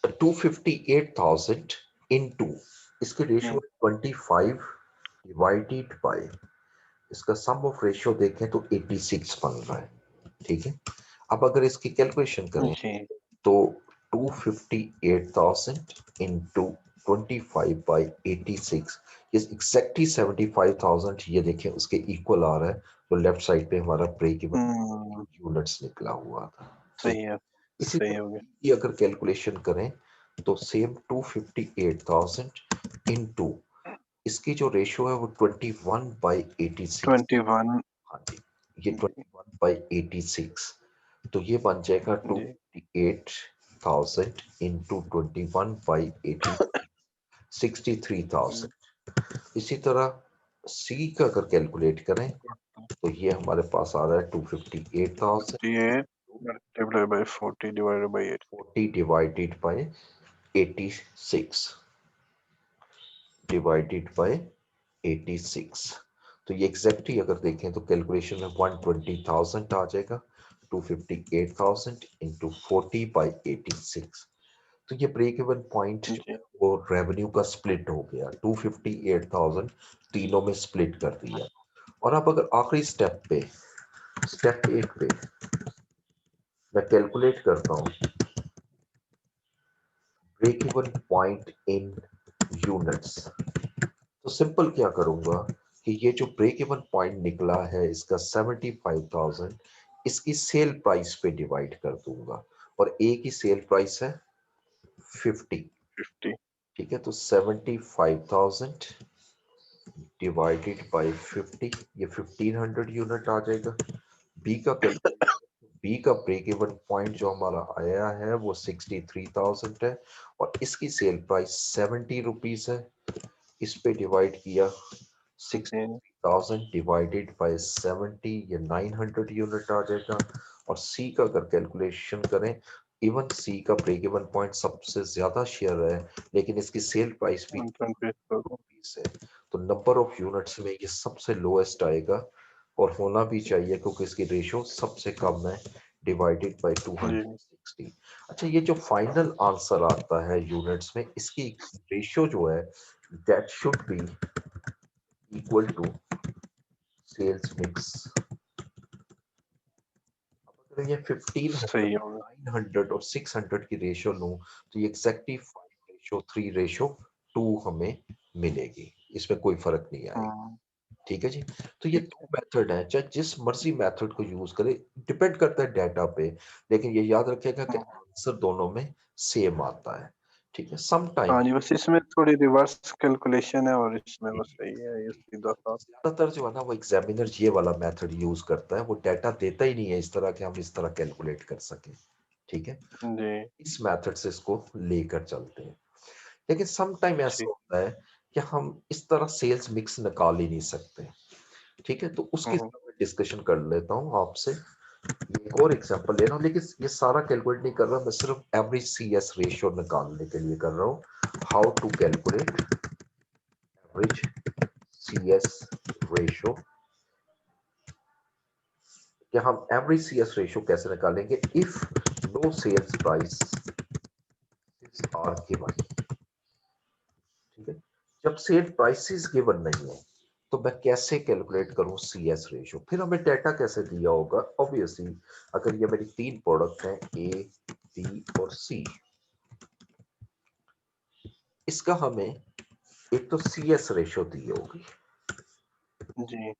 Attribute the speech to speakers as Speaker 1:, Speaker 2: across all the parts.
Speaker 1: 258,000 into इसके ratio 25 divided by इसका सम of ratio देखें तो 86 बन रहा है। ठीक है, अब अगर इसकी कैलकुलेशन करें
Speaker 2: जी
Speaker 1: तो 258,000 इंटू 25 बाई 86 इज एग्जैक्टली 75,000। ये देखें उसके इक्वल आ रहा है। तो लेफ्ट साइड पे हमारा ब्रेक इवन यूनिट्स निकला हुआ था।
Speaker 2: सही है,
Speaker 1: इसी
Speaker 2: सही
Speaker 1: तरह
Speaker 2: हो गया।
Speaker 1: की अगर कैलकुलेशन करें तो सेम 258,000 इनटू इसकी जो रेशियो है वो 21 बाई 86।
Speaker 2: 21
Speaker 1: हाँ जी, ये 21 बाई 86 तो ये बन जाएगा
Speaker 2: जी
Speaker 1: 258,000 इंटू 21 बाई 80 63,000। इसी तरह सी का अगर कैलकुलेट करें तो ये हमारे पास आ रहा है 258,000
Speaker 2: 58 multiply by 40 divided by 8।
Speaker 1: 40 divided by 86 divided by 86। तो ये एग्जैक्टली अगर देखें तो कैलकुलेशन में 120,000 आ जाएगा। 258,000 इंटू 40 बाई 86। तो ये ब्रेक इवन पॉइंट जो
Speaker 2: जी
Speaker 1: है वो रेवेन्यू का स्प्लिट हो गया। 258,000 तीनों में स्प्लिट कर दिया। और अब अगर आखिरी स्टेप पे स्टेप 8 पे मैं कैलकुलेट करता हूँ break even point in units, तो सिंपल क्या करूंगा कि ये जो ब्रेक इवन पॉइंट निकला है इसका 75,000 इसकी सेल प्राइस पे डिवाइड कर दूंगा। और ए की सेल प्राइस है 50।
Speaker 2: 50
Speaker 1: ठीक है, तो 75,000 डिवाइडेड बाय 50 ये 1500 यूनिट आ जाएगा। बी का बी का ब्रेक इवन पॉइंट जो हमारा आया है वो 63,000 है और इसकी सेल प्राइस 70 रुपीज है। इस पे डिवाइड किया
Speaker 2: जी
Speaker 1: 60,000 डिवाइडेड बाय 70 ये 900 यूनिट आ जाएगा। और सी का अगर कैलकुलेशन करें इवन सी का ब्रेक इवन पॉइंट सबसे ज्यादा शेयर है लेकिन इसकी सेल प्राइस भी
Speaker 2: 120
Speaker 1: रुपीस है। तो नंबर ऑफ यूनिट्स में ये सबसे लोएस्ट आएगा और होना भी चाहिए क्योंकि इसकी रेशियो सबसे कम है डिवाइडेड बाय
Speaker 2: जी
Speaker 1: 260। अच्छा, ये जो फाइनल आंसर आता है यूनिट्स में इसकी रेशियो जो है that should be equal to sales mix. अगर ये 1500
Speaker 2: सही हो गया।
Speaker 1: 900 और 600 की रेशियो लूं तो ये एग्जैक्टली 5:3:2 हमें मिलेगी। इसमें कोई फर्क नहीं आएगा।
Speaker 2: हम्म,
Speaker 1: ठीक है जी। तो ये
Speaker 2: ठीक
Speaker 1: दो
Speaker 2: है।
Speaker 1: मेथड है, चाहे जिस मर्जी मेथड को यूज करे डिपेंड करता है डाटा पे। लेकिन ये याद रखिएगा कि
Speaker 2: हम्म,
Speaker 1: आंसर दोनों में सेम आता है। ठीक है, सम टाइम
Speaker 2: हाँ जी, बस इसमें थोड़ी रिवर्स कैलकुलेशन है और इसमें बस सही है, ये सीधा सा।
Speaker 1: ज्यादातर जो है ना वो एग्जामिनर ये वाला मेथड यूज करता है। वो डाटा देता ही नहीं है इस तरह के हम इस तरह कैलकुलेट कर सके। ठीक है,
Speaker 2: जी
Speaker 1: इस मेथड से इसको लेकर चलते हैं। लेकिन सम टाइम ऐसा
Speaker 2: ठीक।
Speaker 1: होता है कि हम इस तरह सेल्स मिक्स निकाल ही नहीं सकते। ठीक है, तो उसकी
Speaker 2: हम्म,
Speaker 1: डिस्कशन कर लेता हूँ आपसे। एक और एग्जांपल ले रहा हूँ लेकिन ये सारा कैलकुलेट नहीं कर रहा, मैं सिर्फ एवरेज सीएस रेशियो निकालने के लिए कर रहा हूँ। How to calculate average CS ratio, कि हम एवरेज सीएस रेशियो कैसे निकालेंगे if no sales price are given. ठीक है, जब सेल प्राइसेस गिवन नहीं है तो मैं कैसे कैलकुलेट करूं सीएस रेशियो। फिर हमें डाटा कैसे दिया होगा, ऑब्वियसली अगर ये मेरी तीन प्रोडक्ट हैं ए बी और सी, इसका हमें एक तो सीएस रेशियो दी होगी।
Speaker 2: जी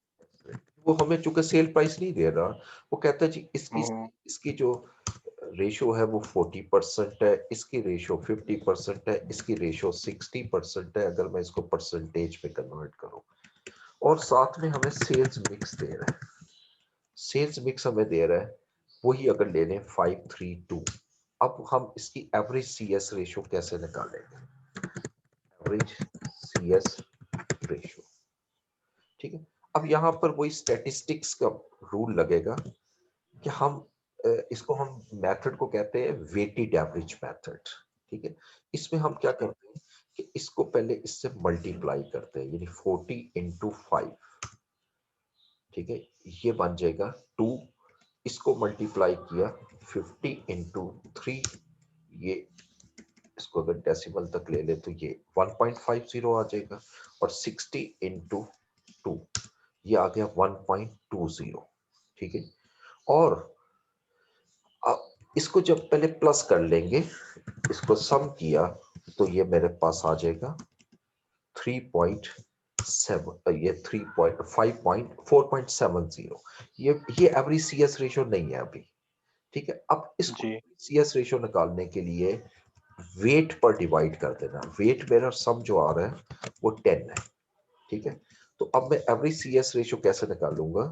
Speaker 1: वो हमें चूंकि सेल प्राइस नहीं दे रहा, वो कहता है जी इसकी
Speaker 2: हम्म,
Speaker 1: इसकी जो रेशियो है वो 40% है, इसकी रेशियो 50% है, इसकी रेशियो 60% है अगर मैं इसको परसेंटेज में कन्वर्ट करूं। और साथ में हमें सेल्स मिक्स दे रहा है। सेल्स मिक्स हमें दे रहा है वही अगर ले लें 5:3:2। अब हम इसकी एवरेज सीएस रेशियो कैसे निकालेंगे, एवरेज सीएस रेशियो। ठीक है, अब यहां पर वही स्टैटिस्टिक्स का रूल लगेगा कि हम इसको हम मेथड को कहते हैं वेटेड एवरेज मेथड। ठीक है, इसमें हम क्या करते हैं कि इसको पहले इससे मल्टीप्लाई करते हैं यानी 40 × 5। ठीक है, ये बन जाएगा 2। इसको मल्टीप्लाई किया 50 × 3 ये इसको अगर डेसिमल तक ले ले तो ये 1.50 आ जाएगा और 60 इंटू 2 ये आ गया 1.20। ठीक है, और अब इसको जब पहले प्लस कर लेंगे, इसको सम किया तो ये मेरे पास आ जाएगा 3.7, ये 4.70। ये एवरेज सीएस रेशियो नहीं है अभी। ठीक है, अब इसको
Speaker 2: जी
Speaker 1: सीएस रेशियो निकालने के लिए वेट पर डिवाइड कर देना। वेट मेरा सम जो आ रहा है वो 10 है। ठीक है, तो अब मैं एवरेज सीएस रेशियो कैसे निकालूंगा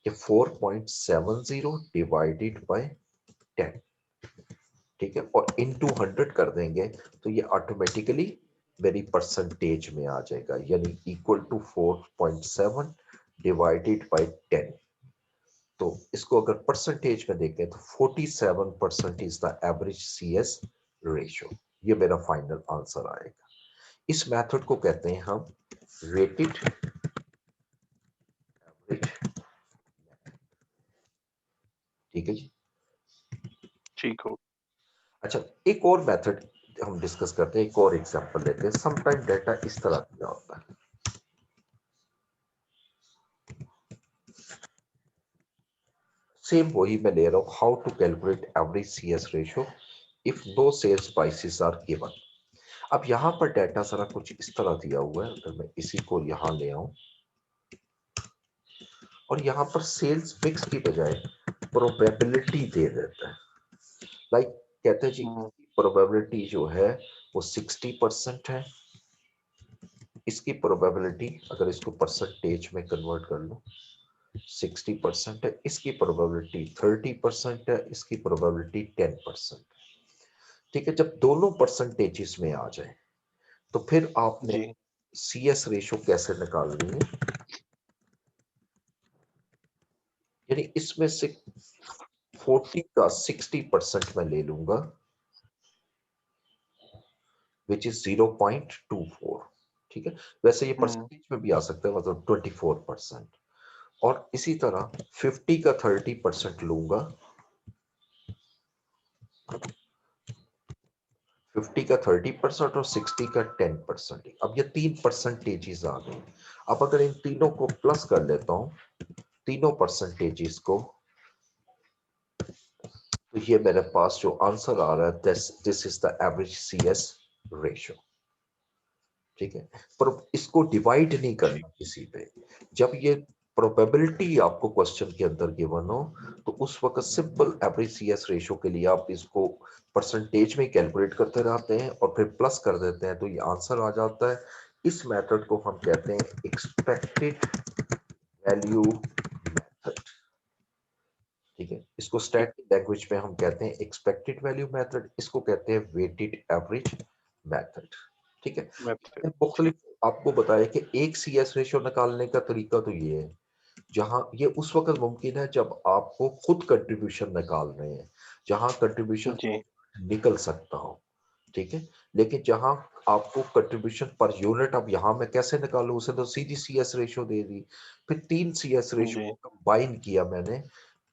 Speaker 1: कि 4.70 डिवाइडेड बाय 10। ठीक है, और इनटू 100 कर देंगे तो ये ऑटोमेटिकली मेरी परसेंटेज में आ जाएगा, यानी इक्वल टू 4.7 डिवाइडेड बाय 10। तो इसको अगर परसेंटेज में देखें तो 47% is the average CS ratio. ये मेरा फाइनल आंसर आएगा। इस मेथड को कहते हैं हम वेटेड एवरेज। ठीक है जी।
Speaker 2: ठीक हो।
Speaker 1: अच्छा, एक और मेथड हम डिस्कस करते हैं, एक और एग्जांपल लेते हैं। समटाइम डेटा इस तरह का होता है। सेम वही मैं ले रहा हूं, how to calculate average CS ratio if no sales prices are given. अब यहां पर डाटा जरा कुछ इस तरह दिया हुआ है। अगर मैं इसी को यहां ले आऊं और यहां पर सेल्स फिक्स की बजाय प्रोबेबिलिटी दे देता है। लाइक कहते हैं जी प्रोबेबिलिटी जो है वो 60% है। इसकी प्रोबेबिलिटी अगर इसको परसेंटेज में कन्वर्ट कर लो 60% है। इसकी प्रोबेबिलिटी 30% है। इसकी प्रोबेबिलिटी 10%। ठीक है, जब दोनों परसेंटेजेस में आ जाए तो फिर आपने
Speaker 2: जी
Speaker 1: सीएस रेशो कैसे निकालनी है, यानी इसमें से 40 का 60% मैं ले लूंगा विच इज 0.24। ठीक है, वैसे ये परसेंटेज में भी आ सकता है, मतलब 24%। और इसी तरह 50 का 30% लूंगा, 50 का 30% और 60 का 10%। अब ये 3 परसेंटेजेस आ गए। अब अगर इन तीनों को प्लस कर लेता हूं, तीनों परसेंटेजेस को, तो ये मेरे पास जो आंसर आ रहा है this is the average CS ratio. ठीक है, पर इसको डिवाइड नहीं करना किसी पे। जब ये प्रोबेबिलिटी आपको क्वेश्चन के अंदर गिवन हो तो उस वक्त सिंपल एवरेज सीएस रेशियो के लिए आप इसको परसेंटेज में कैलकुलेट करते रहते हैं और फिर प्लस कर देते हैं तो ये आंसर आ जाता है। इस मेथड को हम कहते हैं एक्सपेक्टेड वैल्यू मेथड। ठीक है, इसको
Speaker 2: ठीक
Speaker 1: स्टैटिक लैंग्वेज में हम कहते हैं एक्सपेक्टेड वैल्यू मेथड, इसको कहते हैं वेटेड एवरेज मेथड। ठीक है,
Speaker 2: मेथड।
Speaker 1: मैंने
Speaker 2: ठीक
Speaker 1: मुख्तलिफ आपको बताया कि एक सीएस रेशियो निकालने का तरीका तो ये है, जहां ये उस वक्त मुमकिन है जब आपको खुद कंट्रीब्यूशन निकाल रहे हैं, जहां कंट्रीब्यूशन
Speaker 2: जी
Speaker 1: निकल सकता हो। ठीक है, लेकिन जहां आपको कंट्रीब्यूशन पर यूनिट, अब यहां मैं कैसे निकालूं, उसे तो सीधी सीएस रेशियो दे दी। फिर 3 सीएस रेशियो
Speaker 2: जी
Speaker 1: को कंबाइन किया मैंने,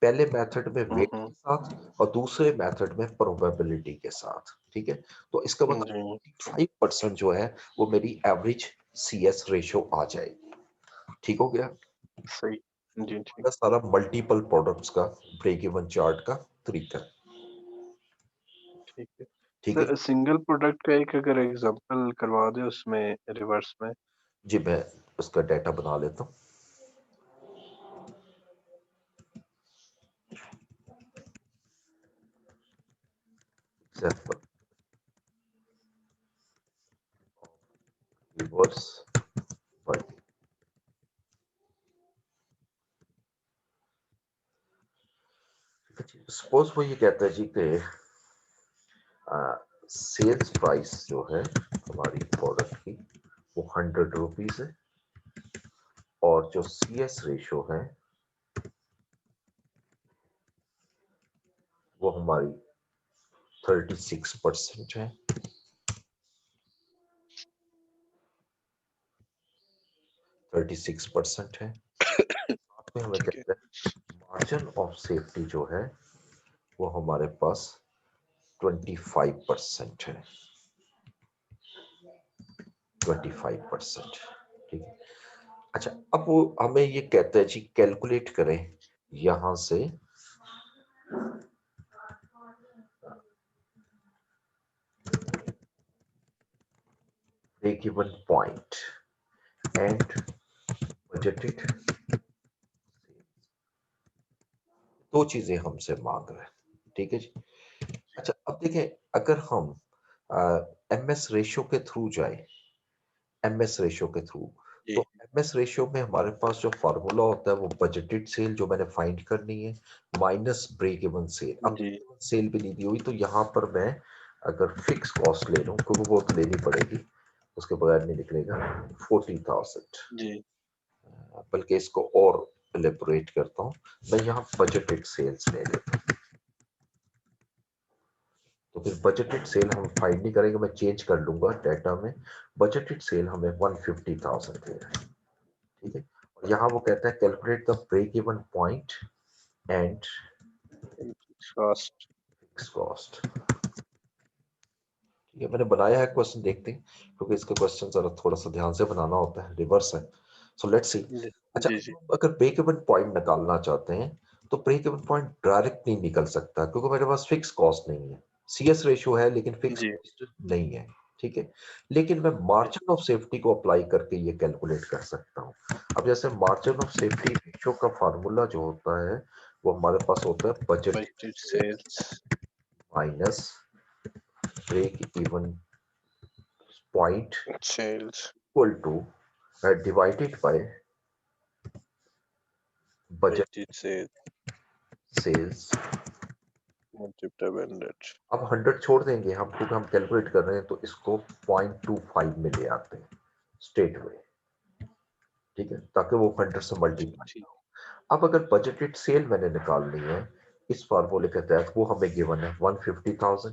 Speaker 1: पहले मेथड में वेट
Speaker 2: हम्म
Speaker 1: के साथ और दूसरे मेथड में प्रोबेबिलिटी के साथ। ठीक है, तो इसका मतलब
Speaker 2: जी
Speaker 1: 5% जो है वो मेरी एवरेज सीएस रेशियो आ जाएगी। ठीक हो गया।
Speaker 2: सही। जी ठीक।
Speaker 1: हमारा सारा मल्टीपल प्रोडक्ट्स का ब्रेक इवन चार्ट का तरीका।
Speaker 2: ठीक है
Speaker 1: ठीक है
Speaker 2: सर, सिंगल प्रोडक्ट का एक अगर एग्जांपल करवा दे उसमें रिवर्स में।
Speaker 1: जी, मैं उसका डाटा बना लेता हूँ। एग्जाम्पल रिवर्स बाय, सपोज वो ये कहता है जी कि सेल्स प्राइस जो है हमारी प्रोडक्ट की वो 100 रुपीज है और जो सीएस रेशो है वो हमारी 36% है। 36% है। साथ में हमें
Speaker 2: ठीक है।
Speaker 1: कहते हैं मार्जिन ऑफ सेफ्टी जो है वो हमारे पास 25% है। 25%। ठीक है। अच्छा, अब वो हमें ये कहता है जी कैलकुलेट करें यहां से break even point and budgeted. दो चीजें हमसे मांग रहे हैं, ठीक है जी। अच्छा, अब देखें, अगर हम एमएस रेशियो के थ्रू जाए, एमएस रेशियो के थ्रू,
Speaker 2: जी
Speaker 1: तो एमएस रेशियो में हमारे पास जो फार्मूला होता है वो बजटेड सेल जो मैंने फाइंड करनी है माइनस ब्रेक इवन सेल। अब
Speaker 2: जी
Speaker 1: सेल भी नहीं दी हुई तो यहाँ पर मैं अगर फिक्स कॉस्ट ले लूं, क्योंकि वो तो लेनी पड़ेगी, उसके बगैर नहीं निकलेगा, 40,000।
Speaker 2: जी
Speaker 1: बल्कि इसको और एलेबोरेट करता हूँ, मैं यहाँ बजटेड सेल्स ले लेता हूँ। तो फिर बजटेड सेल हम फाइंड नहीं करेंगे, मैं चेंज कर लूंगा डाटा में। बजटेड सेल हमें 150,000 दे रहा है, ठीक है। और यहाँ वो कहता है calculate the break even point and
Speaker 2: cost.
Speaker 1: Fix cost. ठीक है, मैंने बनाया है क्वेश्चन, देखते हैं, क्योंकि इसका क्वेश्चन जरा थोड़ा सा ध्यान से बनाना होता है, रिवर्स है। So let's see.
Speaker 2: जी
Speaker 1: अच्छा,
Speaker 2: जी जी
Speaker 1: अगर ब्रेक इवन पॉइंट निकालना चाहते हैं तो ब्रेक इवन पॉइंट डायरेक्ट नहीं निकल सकता, क्योंकि मेरे पास फिक्स कॉस्ट नहीं है। सीएस रेशियो है लेकिन फिक्स
Speaker 2: जी
Speaker 1: कॉस्ट नहीं है, ठीक है। लेकिन मैं
Speaker 2: जी
Speaker 1: मार्जिन ऑफ सेफ्टी को अप्लाई करके ये कैलकुलेट कर सकता हूँ। अब जैसे मार्जिन ऑफ सेफ्टी रेशियो का फार्मूला जो होता है वो हमारे पास होता है budget
Speaker 2: budgeted sales
Speaker 1: minus break even point
Speaker 2: sales
Speaker 1: equal to divided by budget
Speaker 2: budgeted sales
Speaker 1: sales.
Speaker 2: Multiply by 100।
Speaker 1: अब 100 छोड़ देंगे हम, क्योंकि हम कैलकुलेट कर रहे हैं, तो इसको 0.25 में ले आते हैं स्ट्रेट वे, ठीक है, ताकि वो 100 से मल्टीप्लाई।
Speaker 2: ठीक
Speaker 1: अब अगर बजटेड सेल मैंने निकालनी है इस फार्मूले के तहत, वो हमें गिवन है 150,000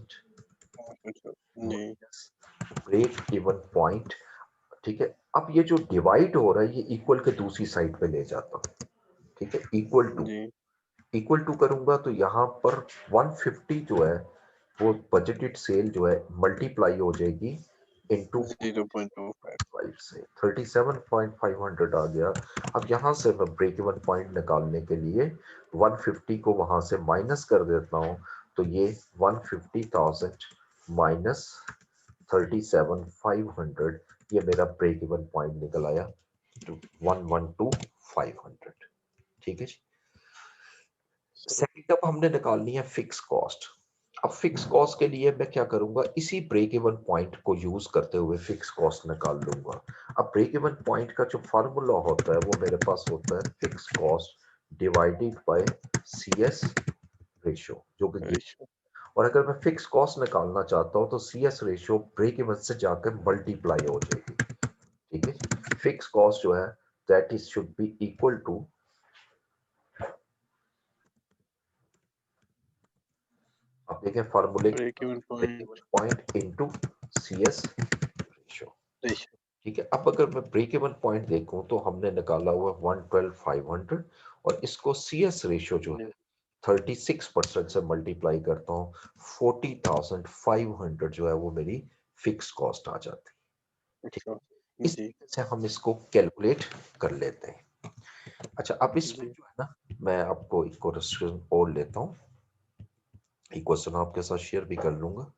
Speaker 2: जी
Speaker 1: ब्रेक इवन पॉइंट, ठीक है। अब ये जो डिवाइड हो रहा है ये इक्वल के दूसरी साइड पे ले जाता हूँ, ठीक है।
Speaker 2: जी
Speaker 1: इक्वल टू करूंगा तो यहाँ पर 150 जो है वो बजटेड सेल जो है मल्टीप्लाई हो जाएगी इनटू
Speaker 2: 0.25।
Speaker 1: 5 से 37,500 आ गया। अब यहाँ से मैं ब्रेक इवन पॉइंट निकालने के लिए 150 को वहां से माइनस कर देता हूँ, तो ये 150,000 माइनस 37,500, ये मेरा ब्रेक इवन पॉइंट निकल आया 112,500, ठीक है जी। सेकंड, अब हमने निकालनी है फिक्स कॉस्ट। अब फिक्स कॉस्ट के लिए मैं क्या करूंगा, इसी ब्रेक इवन पॉइंट को यूज करते हुए फिक्स कॉस्ट निकाल लूंगा। अब ब्रेक इवन पॉइंट का जो फार्मूला होता है वो मेरे पास होता है fix cost divided by CS ratio, जो कि, और अगर मैं फिक्स कॉस्ट निकालना चाहता हूं तो सीएस रेशियो ब्रेक इवन से जाकर मल्टीप्लाई हो जाएगी, ठीक है। फिक्स कॉस्ट जो है that is should be equal to, आप देखें फार्मूले,
Speaker 2: break even point
Speaker 1: point into CS ratio,
Speaker 2: ratio.
Speaker 1: ठीक है। अब अगर मैं ब्रेक इवन पॉइंट देखूं तो हमने निकाला हुआ 112,500, और इसको सीएस रेशियो जो है 36% से मल्टीप्लाई करता हूँ, 40,500 जो है वो मेरी फिक्स कॉस्ट आ जाती है, ठीक है। इस
Speaker 2: जी
Speaker 1: तरीके से हम इसको कैलकुलेट कर लेते हैं। अच्छा, अब इसमें
Speaker 2: जी
Speaker 1: जो है ना, मैं आपको एक क्वेश्चन और लेता हूँ, एक क्वेश्चन आपके साथ शेयर भी कर लूंगा।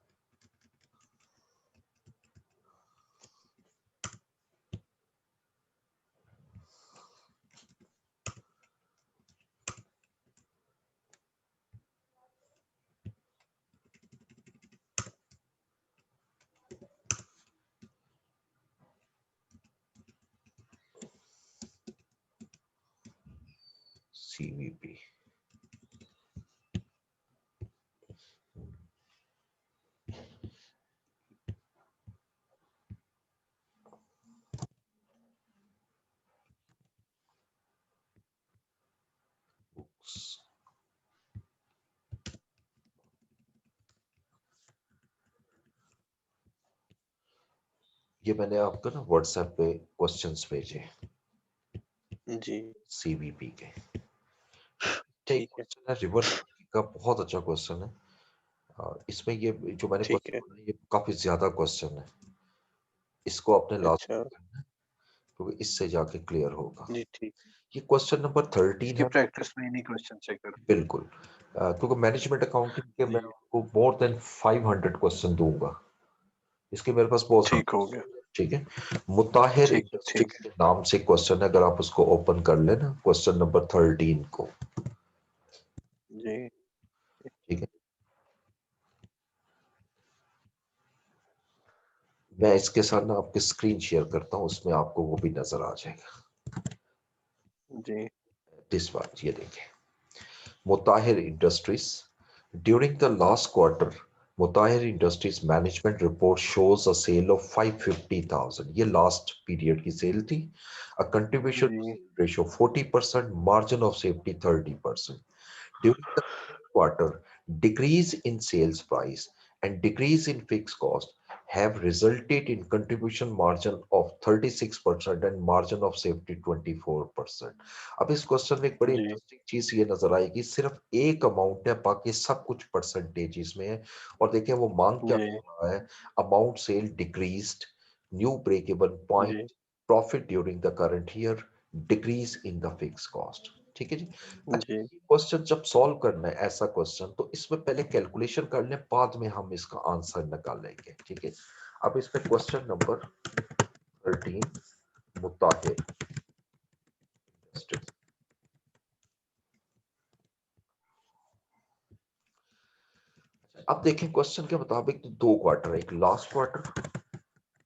Speaker 1: सीवीपी, ये मैंने आपको ना व्हाट्सएप पे क्वेश्चंस भेजे
Speaker 2: जी
Speaker 1: सीवीपी के। एक
Speaker 2: ठीक है
Speaker 1: क्वेश्चन है रिवर्स का, बहुत अच्छा क्वेश्चन है। इसमें ये जो मैंने
Speaker 2: ठीक
Speaker 1: क्वेश्चन
Speaker 2: है
Speaker 1: बनाया ये काफी ज्यादा क्वेश्चन है। इसको आपने लास्ट
Speaker 2: अच्छा
Speaker 1: करना है क्योंकि इससे जाके क्लियर होगा।
Speaker 2: जी ठीक।
Speaker 1: ये क्वेश्चन नंबर 13
Speaker 2: इसकी
Speaker 1: है।
Speaker 2: प्रैक्टिस में इन्हीं क्वेश्चन से कर।
Speaker 1: बिल्कुल क्योंकि मैनेजमेंट अकाउंटिंग के मैं
Speaker 2: जी
Speaker 1: आपको मोर देन 500 क्वेश्चन दूंगा, इसके मेरे पास बहुत
Speaker 2: ठीक
Speaker 1: सारे।
Speaker 2: हो गया।
Speaker 1: ठीक है, मुताहिर
Speaker 2: ठीक
Speaker 1: इंडस्ट्रीज
Speaker 2: ठीक
Speaker 1: के नाम से क्वेश्चन है, अगर आप उसको ओपन कर लेना क्वेश्चन नंबर 13 को।
Speaker 2: जी
Speaker 1: ठीक है, मैं इसके साथ ना आपकी स्क्रीन शेयर करता हूं, उसमें आपको वो भी नजर आ जाएगा।
Speaker 2: जी
Speaker 1: दिस बात ये देखें, Mutahir industries during the last quarter Mutahir industries management report shows a sale of 550,000, ये लास्ट पीरियड की सेल थी। अ कंट्रीब्यूशन
Speaker 2: जी
Speaker 1: ratio 40%, margin of safety 30%। During the quarter, decrease in sales price and decrease in fixed cost have resulted in contribution margin of 36% and margin of safety 24%. अब इस question में एक बड़ी
Speaker 2: जी
Speaker 1: interesting चीज ये नजर आएगी, सिर्फ एक अमाउंट है, बाकी सब कुछ परसेंटेज में है। और देखिए वो मांग क्या
Speaker 2: जी
Speaker 1: कर रहा है, amount sale decreased, new break even point,
Speaker 2: जी
Speaker 1: profit during the current year, decrease in the fix cost. ठीक है जी। अच्छा,
Speaker 2: जी
Speaker 1: क्वेश्चन जब सॉल्व करना है ऐसा क्वेश्चन, तो इसमें पहले कैलकुलेशन कर लें, बाद में हम इसका आंसर निकालेंगे। ठीक है, अब इसमें क्वेश्चन नंबर 13 मुताहिर। अब देखें क्वेश्चन के मुताबिक तो दो क्वार्टर, एक लास्ट क्वार्टर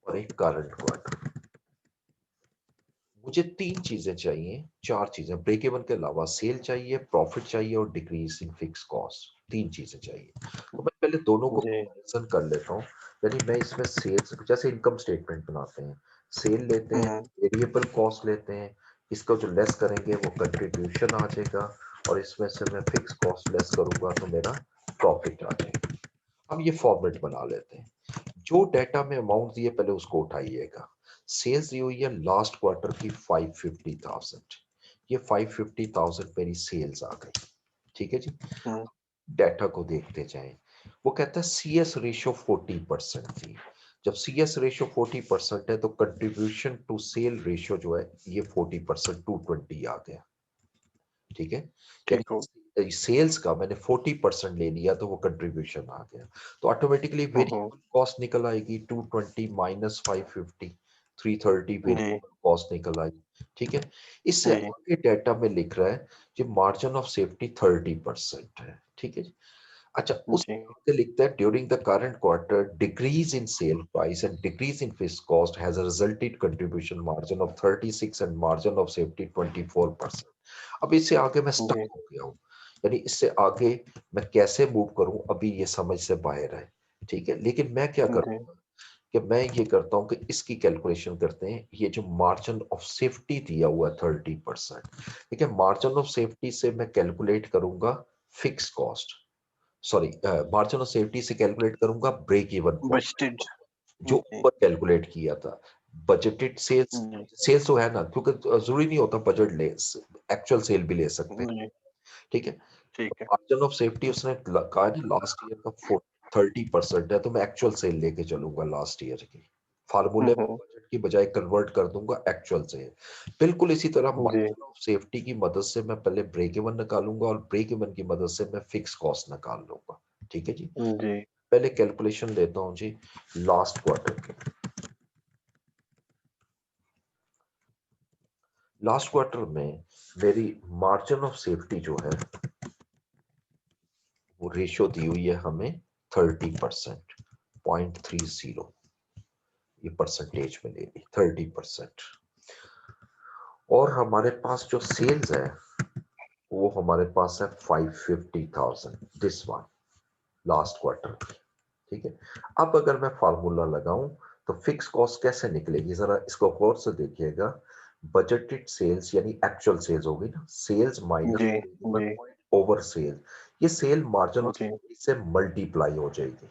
Speaker 1: और एक करंट क्वार्टर। मुझे तीन चीजें चाहिए, चार चीजें ब्रेक इवन के अलावा, सेल चाहिए, प्रॉफिट चाहिए और डिक्रीज इन फिक्स कॉस्ट, तीन चीजें चाहिए। तो मैं पहले दोनों को
Speaker 2: जी
Speaker 1: कंपैरिजन कर लेता हूँ। यानी मैं इसमें सेल्स, जैसे इनकम स्टेटमेंट बनाते हैं, सेल लेते हैं, वेरिएबल कॉस्ट लेते हैं, इसका जो लेस करेंगे वो कंट्रीब्यूशन आ जाएगा, और इसमें से मैं फिक्स कॉस्ट लेस करूंगा तो मेरा प्रॉफिट आ जाएगा। हम ये फॉर्मेट बना लेते हैं। जो डाटा में अमाउंट दिए पहले उसको उठाइएगा। सेल्स दी हुई है लास्ट क्वार्टर की 550,000, ये 550,000 मेरी सेल्स आ गई। ठीक है जी, डाटा को देखते जाएं। वो कहता है सी एस रेशियो 40% थी। जब सी एस रेशियो 40% है तो कंट्रीब्यूशन टू सेल रेशियो जो है ये 40% 220 आ गया। ठीक है,
Speaker 2: ठीक हो।
Speaker 1: यानी सेल्स का मैंने 40% ले लिया तो वो कंट्रीब्यूशन आ गया, तो ऑटोमेटिकली वेरिएबल कॉस्ट निकल आएगी 220 माइनस 550, 330
Speaker 2: जी
Speaker 1: वेरिएबल कॉस्ट निकल आएगी। ठीक है, इससे
Speaker 2: जी
Speaker 1: आगे डाटा में लिख रहा है कि मार्जिन ऑफ सेफ्टी 30% है। ठीक है जी। अच्छा,
Speaker 2: जी
Speaker 1: उसके आगे लिखता है during the current quarter decrease in sale price and decrease in fixed cost has resulted contribution margin of 36 and margin of safety 24%। अब इससे आगे मैं स्टक
Speaker 2: जी
Speaker 1: हो गया हूँ, यानी इससे आगे मैं कैसे मूव करूं अभी ये समझ से बाहर है। ठीक है, लेकिन मैं क्या
Speaker 2: जी
Speaker 1: करूंगा कि मैं ये करता हूं कि इसकी कैलकुलेशन करते हैं। ये जो मार्जिन ऑफ सेफ्टी दिया हुआ है 30%, ठीक है, मार्जिन ऑफ सेफ्टी से मैं कैलकुलेट करूंगा fix cost, sorry margin of safety से कैलकुलेट करूंगा ब्रेक इवन पॉइंट,
Speaker 2: बजटेड।
Speaker 1: जो
Speaker 2: जी
Speaker 1: ऊपर कैलकुलेट किया था। बजटेड सेल्स,
Speaker 2: जी
Speaker 1: सेल्स तो है ना, क्योंकि जरूरी नहीं होता बजट ले, एक्चुअल सेल भी ले सकते हैं।
Speaker 2: जी
Speaker 1: ठीक है,
Speaker 2: ठीक है।
Speaker 1: मार्जिन ऑफ सेफ्टी उसने कहा है लास्ट ईयर का 30% है, तो मैं एक्चुअल सेल लेके चलूंगा लास्ट ईयर की, फार्मूले में बजट की बजाय कन्वर्ट कर दूंगा एक्चुअल सेल। बिल्कुल इसी तरह
Speaker 2: जी
Speaker 1: मार्जिन ऑफ सेफ्टी की मदद से मैं पहले ब्रेक इवन निकालूंगा और ब्रेक इवन की मदद से मैं फिक्स कॉस्ट निकाल लूंगा। ठीक है जी,
Speaker 2: जी
Speaker 1: पहले कैलकुलेशन देता हूं जी लास्ट क्वार्टर की। लास्ट क्वार्टर में मेरी मार्जिन ऑफ सेफ्टी जो है वो रेशियो दी हुई है हमें 30%, 0.30, ये परसेंटेज में ले ली 30%। और हमारे पास जो सेल्स है वो हमारे पास है 550,000, दिस वन लास्ट क्वार्टर की। ठीक है, अब अगर मैं फार्मूला लगाऊं तो फिक्स कॉस्ट कैसे निकलेगी, जरा इसको गौर से देखिएगा। बजटेड सेल्स यानी एक्चुअल सेल्स होगी ना, सेल्स माइनस
Speaker 2: जी जी
Speaker 1: ओवर सेल, ये सेल मार्जिन
Speaker 2: जी
Speaker 1: से मल्टीप्लाई हो जाएगी।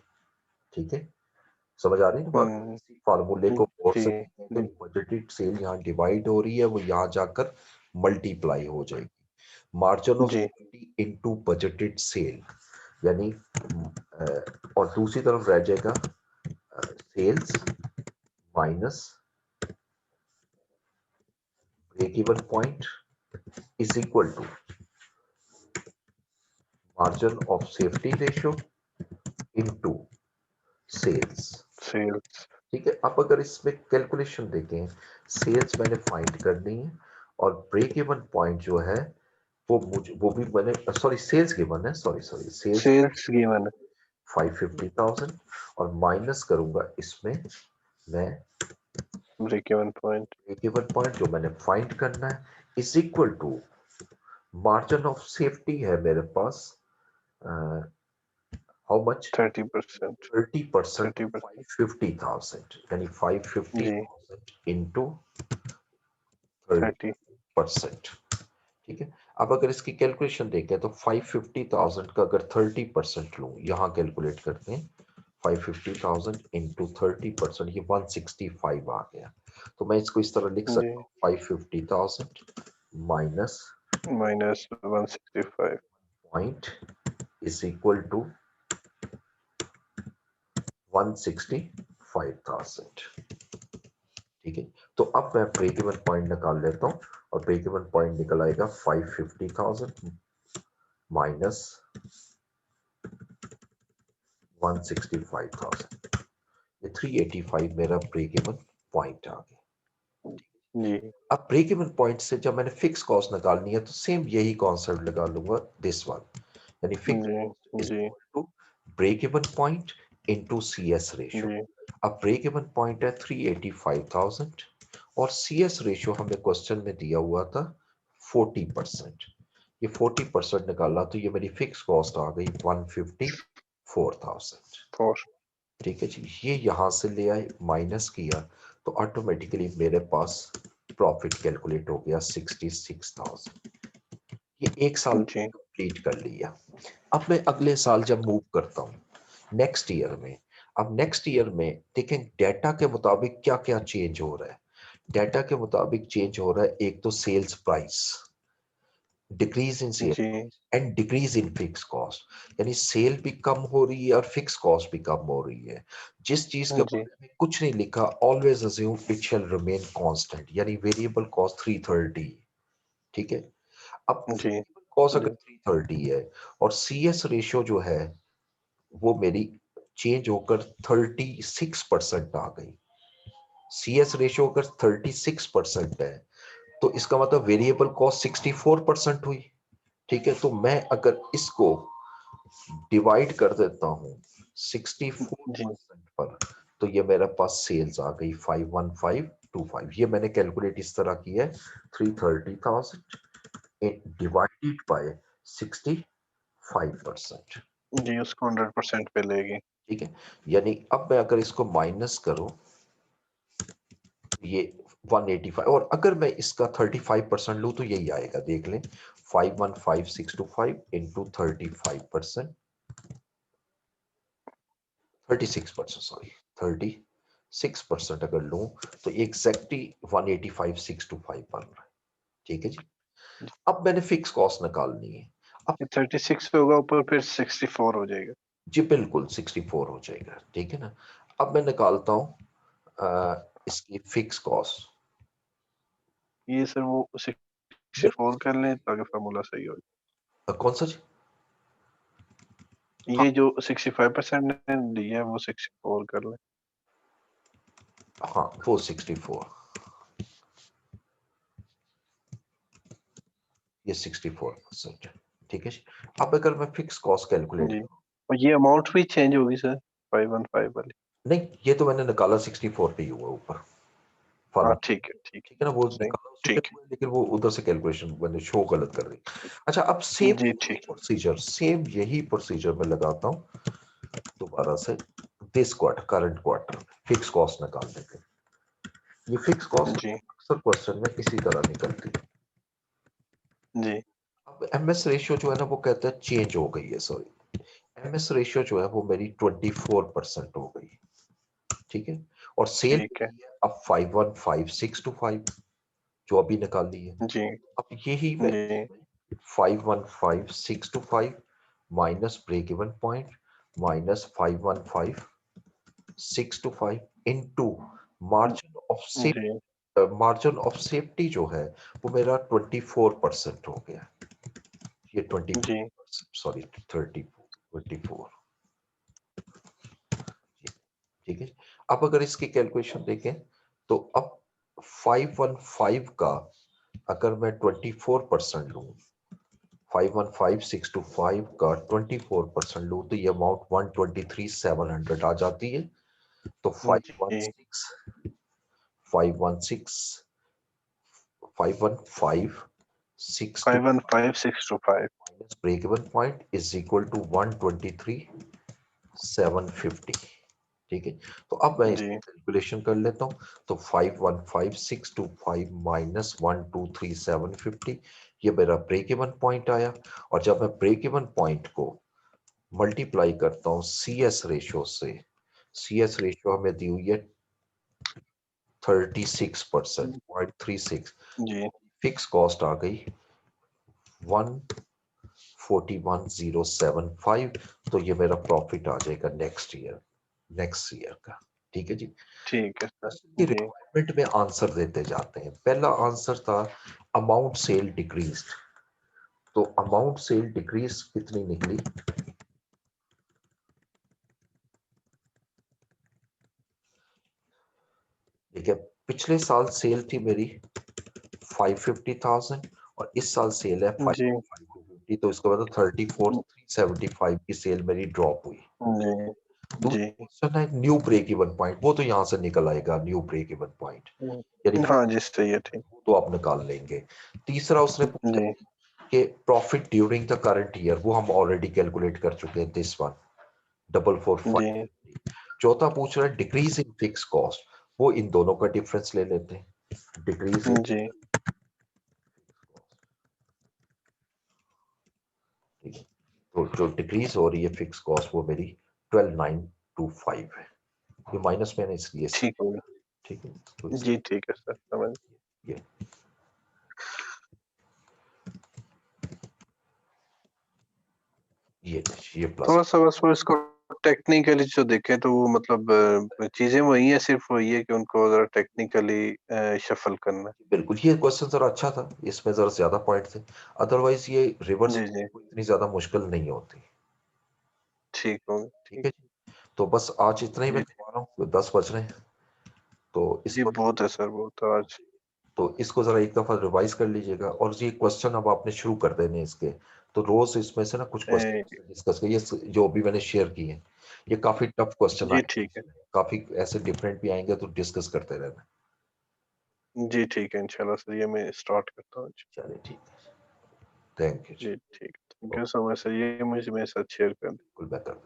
Speaker 1: ठीक है, समझ आ रही है ना बात, इसी फार्मूले को गौर से
Speaker 2: जी
Speaker 1: देखें तो बजटेड सेल यहाँ डिवाइड हो रही है, वो यहाँ जाकर मल्टीप्लाई हो जाएगी। मार्जिन ऑफ
Speaker 2: जी
Speaker 1: सेफ्टी इनटू बजटेड सेल, यानी और दूसरी तरफ रह जाएगा sales minus break even point is equal to margin of safety ratio into sales.
Speaker 2: Sales.
Speaker 1: ठीक है, अब अगर इसमें कैलकुलेशन देखें, सेल्स मैंने फाइंड करनी है और ब्रेक इवन पॉइंट जो है वो भी मैंने, सॉरी सेल्स गिवन है, sorry sorry sales
Speaker 2: sales given
Speaker 1: 550,000 और माइनस करूंगा इसमें मैं
Speaker 2: break even point
Speaker 1: break even point जो मैंने फाइंड करना है is equal to margin of safety है मेरे पास, हाउ मच
Speaker 2: 30%।
Speaker 1: 30%
Speaker 2: 30%।
Speaker 1: 550,000, यानी 550,000 इंटू
Speaker 2: 30।
Speaker 1: 30%। ठीक है, अब अगर इसकी कैलकुलेशन देखें तो 550,000 का अगर 30% लूं, यहां कैलकुलेट करते हैं 550,000 इंटू 30%, ये 165 आ गया। तो मैं इसको इस तरह लिख
Speaker 2: जी
Speaker 1: सकता हूँ 550,000 minus
Speaker 2: -165।
Speaker 1: Point is equal to 165,000। ठीक है, तो अब मैं ब्रेक इवन पॉइंट निकाल लेता हूं और ब्रेक इवन पॉइंट निकल आएगा 550,000 माइनस 165,000, ये 385 मेरा ब्रेक इवन पॉइंट आ गया।
Speaker 2: जी
Speaker 1: अब ब्रेक इवन पॉइंट से जब मैंने फिक्स कॉस्ट निकालनी है तो सेम यही कॉन्सेप्ट लगा लूंगा, दिस वन, यानी फिक्स
Speaker 2: जी
Speaker 1: कॉस्ट इज
Speaker 2: जी
Speaker 1: equal to break even point into CS ratio.
Speaker 2: जी
Speaker 1: अब ब्रेक इवन पॉइंट है 385,000 और सीएस रेशियो हमें क्वेश्चन में दिया हुआ था 40%। ये 40% निकाला तो ये मेरी फिक्स कॉस्ट आ गई 154,000।
Speaker 2: 4।
Speaker 1: ठीक है जी, ये यहां से ले आए, माइनस किया तो ऑटोमेटिकली मेरे पास प्रॉफिट कैलकुलेट हो गया 66,000। ये एक साल
Speaker 2: जी
Speaker 1: कंप्लीट कर लिया। अब मैं अगले साल जब मूव करता हूँ नेक्स्ट ईयर में, अब नेक्स्ट ईयर में देखें डेटा के मुताबिक क्या क्या चेंज हो रहा है। डेटा के मुताबिक चेंज हो रहा है, एक तो sales price, decrease in sale
Speaker 2: जी
Speaker 1: and decrease in fix cost, यानी सेल भी कम हो रही है और फिक्स कॉस्ट भी कम हो रही है। जिस चीज के
Speaker 2: जी
Speaker 1: बारे में कुछ नहीं लिखा, always assume it shall remain constant, यानी वेरिएबल कॉस्ट 330। ठीक है, अब
Speaker 2: जी
Speaker 1: कॉस्ट अगर
Speaker 2: जी
Speaker 1: 330 है और सीएस रेशियो जो है वो मेरी चेंज होकर 36% आ गई। सीएस रेशियो अगर 36% है तो इसका मतलब वेरिएबल कॉस्ट 64% हुई। ठीक है, तो मैं अगर इसको डिवाइड कर देता हूं
Speaker 2: जी
Speaker 1: 64% पर, तो ये मेरे पास सेल्स आ गई 51525। ये मैंने कैलकुलेट इस तरह की है, 330,000 डिवाइडेड बाय 65%।
Speaker 2: जी उसको 100% पे लेगी।
Speaker 1: ठीक है, यानी अब मैं अगर इसको माइनस करूं ये 185, और अगर मैं इसका 35% लूं तो यही आएगा, देख लें 515625 इंटू 35%, 36%, सॉरी 36% अगर लूं तो एग्जैक्टली 185,625 बन रहा है। ठीक है जी, अब मैंने फिक्स कॉस्ट निकालनी है। अब
Speaker 2: 36 होगा ऊपर, फिर 64 हो जाएगा।
Speaker 1: जी बिल्कुल 64 हो जाएगा। ठीक है ना, अब मैं निकालता हूं इसकी फिक्स कॉस्ट।
Speaker 2: ये सर वो 64 कर लें ताकि फार्मूला सही हो
Speaker 1: कौन सा जी?
Speaker 2: जाए।
Speaker 1: हाँ
Speaker 2: ये जो 65% ने दिया है वो 64 कर लें।
Speaker 1: हाँ, वो 64, ये 64% है। ठीक है जी, अब अगर मैं फिक्स कॉस्ट कैलकुलेट
Speaker 2: जी
Speaker 1: करूं,
Speaker 2: और ये अमाउंट भी चेंज होगी सर 515 वाली।
Speaker 1: नहीं ये तो मैंने निकाला 64 पे ही हुआ ऊपर
Speaker 2: हाँ
Speaker 1: फार्मूला।
Speaker 2: ठीक है ठीक
Speaker 1: ठीक है ना, वो
Speaker 2: है सही।
Speaker 1: निकाला उसी पे
Speaker 2: ठीक
Speaker 1: हुआ है, लेकिन वो उधर से कैलकुलेशन मैंने शो गलत कर दी। अच्छा, अब
Speaker 2: है
Speaker 1: सेम
Speaker 2: जी
Speaker 1: यही
Speaker 2: ठीक।
Speaker 1: प्रोसीजर, सेम यही प्रोसीजर मैं लगाता हूँ दोबारा से, this quarter current quarter fix cost निकालने के। ये फिक्स कॉस्ट
Speaker 2: जी
Speaker 1: अक्सर क्वेश्चन में इसी तरह निकलती है।
Speaker 2: जी
Speaker 1: अब एमएस रेशियो जो है ना वो कहता है चेंज हो गई है, सॉरी एमएस रेशियो जो है वो मेरी 24% हो गई। ठीक है, और सेल
Speaker 2: ठीक है।
Speaker 1: अब 515625 जो अभी निकाली है।
Speaker 2: जी
Speaker 1: अब यही मैं
Speaker 2: जी
Speaker 1: 515625 minus break even point minus 515625 into margin of safety,
Speaker 2: जी
Speaker 1: मार्जिन ऑफ सेफ्टी जो है वो मेरा 24% हो गया, ये 24,
Speaker 2: जी
Speaker 1: सॉरी 24, ठीक है। अब अगर इसकी कैलकुलेशन देखें तो अब 515 का अगर मैं 24% लूं, 515625 का 24% लूं तो ये अमाउंट 123,700 आ जाती है। तो
Speaker 2: जी
Speaker 1: 515,625
Speaker 2: 515625
Speaker 1: minus break even point is equal to 123,750, ठीक है। तो अब मैं
Speaker 2: जी
Speaker 1: इसकी कैलकुलेशन कर लेता हूँ। तो 515625 माइनस 123,750 ये मेरा ब्रेक इवन पॉइंट आया। और जब मैं ब्रेक इवन पॉइंट को मल्टीप्लाई करता हूँ सी एस रेशियो से, सी एस रेशियो हमें दी हुई है 36%, 0.36,
Speaker 2: जी
Speaker 1: फिक्स कॉस्ट आ गई 141,075, तो ये मेरा प्रॉफिट आ जाएगा नेक्स्ट ईयर का, ठीक है जी।
Speaker 2: ठीक है सर
Speaker 1: की
Speaker 2: जी
Speaker 1: रिक्वायरमेंट में आंसर देते जाते हैं। पहला आंसर था अमाउंट सेल डिक्रीज, तो अमाउंट सेल डिक्रीज कितनी निकली, ठीक है। पिछले साल सेल थी मेरी 550,000 और इस साल सेल है
Speaker 2: जी
Speaker 1: 550, तो इसका मतलब 34,375 की सेल मेरी ड्रॉप हुई।
Speaker 2: जी
Speaker 1: दूसरा
Speaker 2: जी
Speaker 1: क्वेश्चन है न्यू ब्रेक इवन पॉइंट, वो तो यहाँ से निकल आएगा न्यू ब्रेक इवन पॉइंट, यानी
Speaker 2: हाँ जी सही है ठीक
Speaker 1: तो आप निकाल लेंगे। तीसरा उसने पूछा
Speaker 2: जी
Speaker 1: कि profit during the current year, वो हम ऑलरेडी कैलकुलेट कर चुके हैं, दिस वन 445।
Speaker 2: जी
Speaker 1: चौथा पूछ रहा है डिक्रीज इन फिक्स कॉस्ट, वो इन दोनों का डिफरेंस ले लेते हैं, डिक्रीज इन,
Speaker 2: जी
Speaker 1: तो जो डिक्रीज हो रही है फिक्स कॉस्ट वो मेरी 12,925 है, ये माइनस मैंने इसलिए से,
Speaker 2: ठीक हो गया
Speaker 1: ठीक है। तो
Speaker 2: जी ठीक है सर समझ
Speaker 1: ये ये प्लस,
Speaker 2: थोड़ा सा बस वो इसको टेक्निकली जो देखें तो वो मतलब चीजें वही है, सिर्फ वही है कि उनको जरा टेक्निकली शफल करना
Speaker 1: बिल्कुल ये क्वेश्चन जरा अच्छा था, इसमें जरा ज्यादा पॉइंट थे, अदरवाइज ये
Speaker 2: है।
Speaker 1: रिवर्स
Speaker 2: जी जी
Speaker 1: इतनी ज्यादा मुश्किल नहीं होती,
Speaker 2: ठीक हो गया
Speaker 1: ठीक
Speaker 2: ठीक
Speaker 1: है जी। तो बस आज इतना ही मैं
Speaker 2: जी
Speaker 1: करवा रहा हूँ, 10 बज रहे हैं, तो
Speaker 2: जी
Speaker 1: इसको,
Speaker 2: बहुत है सर बहुत है आज
Speaker 1: तो इसको जरा एक दफा रिवाइज कर लीजिएगा और ये क्वेश्चन अब आपने शुरू कर देने इसके, तो रोज इसमें से ना कुछ
Speaker 2: ए,
Speaker 1: क्वेश्चन डिस्कस करिए, जो अभी मैंने शेयर किए हैं ये काफी टफ क्वेश्चन
Speaker 2: जी
Speaker 1: आएंगे
Speaker 2: ठीक है
Speaker 1: इसमें, काफी ऐसे डिफरेंट भी आएंगे, तो डिस्कस करते रहना।
Speaker 2: जी ठीक है इंशाल्लाह सर ये मैं स्टार्ट करता हूँ
Speaker 1: चलिए ठीक है, थैंक यू जी।
Speaker 2: जी ठीक thank you so much sir ये मुझे मेरे साथ शेयर कर
Speaker 1: बिल्कुल बेहतर।